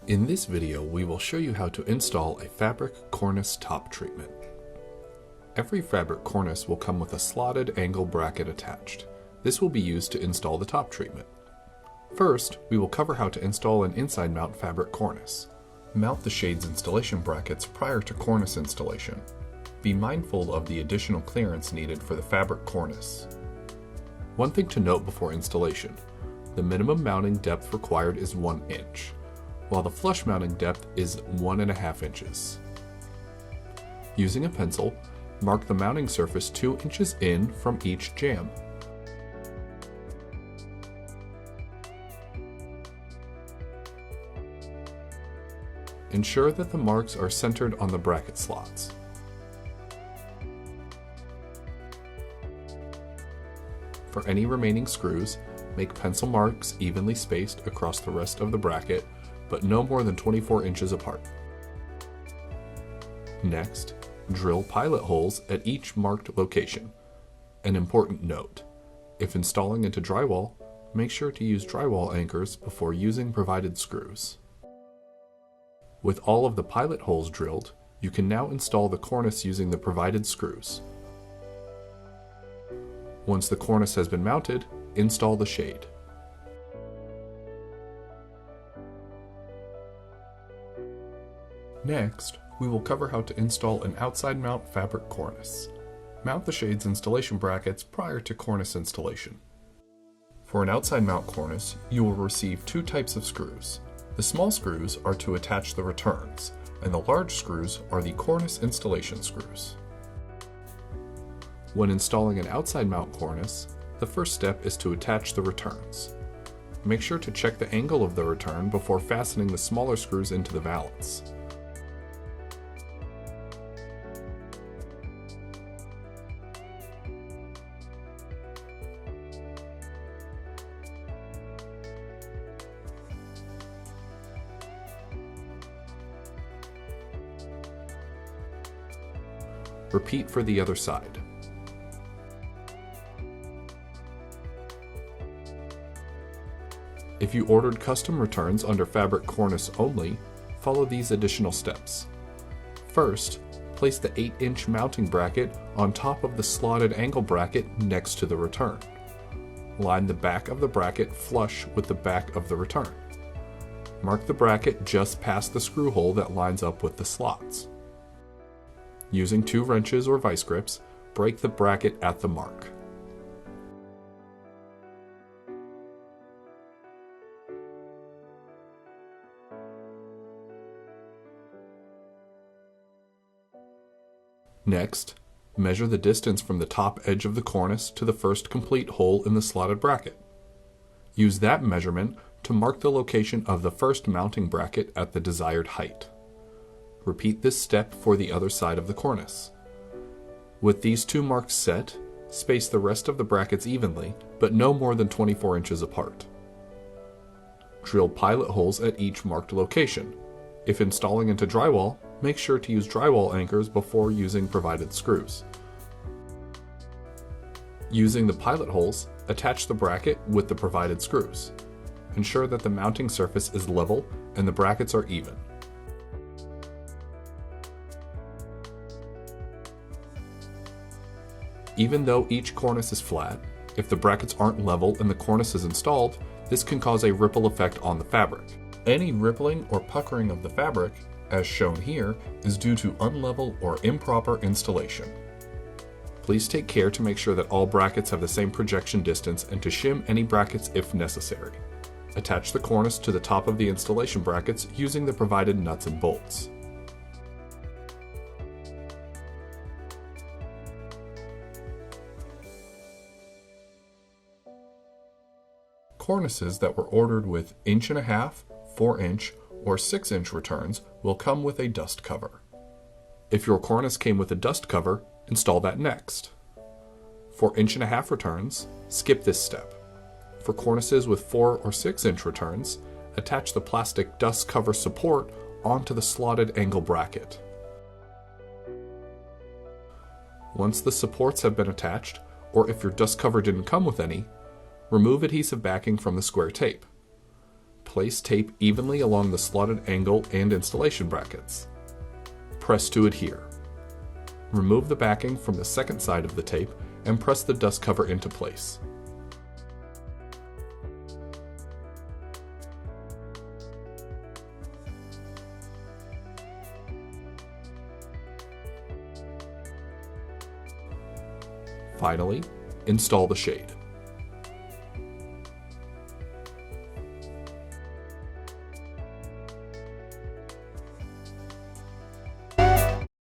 In this video, we will show you how to install a fabric cornice top treatment. Every fabric cornice will come with a slotted angle bracket attached. This will be used to install the top treatment. First, we will cover how to install an inside mount fabric cornice. Mount the shade's installation brackets prior to cornice installation. Be mindful of the additional clearance needed for the fabric cornice. One thing to note before installation: the minimum mounting depth required is 1 inch. While the flush mounting depth is 1.5 inches. Using a pencil, mark the mounting surface 2 inches in from each jamb. Ensure that the marks are centered on the bracket slots. For any remaining screws, make pencil marks evenly spaced across the rest of the bracket, but no more than 24 inches apart. Next, drill pilot holes at each marked location. An important note: if installing into drywall, make sure to use drywall anchors before using provided screws. With all of the pilot holes drilled, you can now install the cornice using the provided screws. Once the cornice has been mounted, install the shade. Next, we will cover how to install an outside mount fabric cornice. Mount the shade's installation brackets prior to cornice installation. For an outside mount cornice, you will receive 2 types of screws. The small screws are to attach the returns, and the large screws are the cornice installation screws. When installing an outside mount cornice, the first step is to attach the returns. Make sure to check the angle of the return before fastening the smaller screws into the valance. Repeat for the other side. If you ordered custom returns under fabric cornice only, follow these additional steps. First, place the 8-inch mounting bracket on top of the slotted angle bracket next to the return. Line the back of the bracket flush with the back of the return. Mark the bracket just past the screw hole that lines up with the slots. Using 2 wrenches or vice grips, break the bracket at the mark. Next, measure the distance from the top edge of the cornice to the first complete hole in the slotted bracket. Use that measurement to mark the location of the first mounting bracket at the desired height. Repeat this step for the other side of the cornice. With these 2 marks set, space the rest of the brackets evenly, but no more than 24 inches apart. Drill pilot holes at each marked location. If installing into drywall, make sure to use drywall anchors before using provided screws. Using the pilot holes, attach the bracket with the provided screws. Ensure that the mounting surface is level and the brackets are even. Even though each cornice is flat, if the brackets aren't level and the cornice is installed, this can cause a ripple effect on the fabric. Any rippling or puckering of the fabric, as shown here, is due to unlevel or improper installation. Please take care to make sure that all brackets have the same projection distance and to shim any brackets if necessary. Attach the cornice to the top of the installation brackets using the provided nuts and bolts. Cornices that were ordered with 1.5, 4-inch, or 6-inch returns will come with a dust cover. If your cornice came with a dust cover, install that next. For 1.5 returns, skip this step. For cornices with 4 or 6-inch returns, attach the plastic dust cover support onto the slotted angle bracket. Once the supports have been attached, or if your dust cover didn't come with any, remove adhesive backing from the square tape. place tape evenly along the slotted angle and installation brackets. Press to adhere. Remove the backing from the second side of the tape and press the dust cover into place. Finally, install the shade.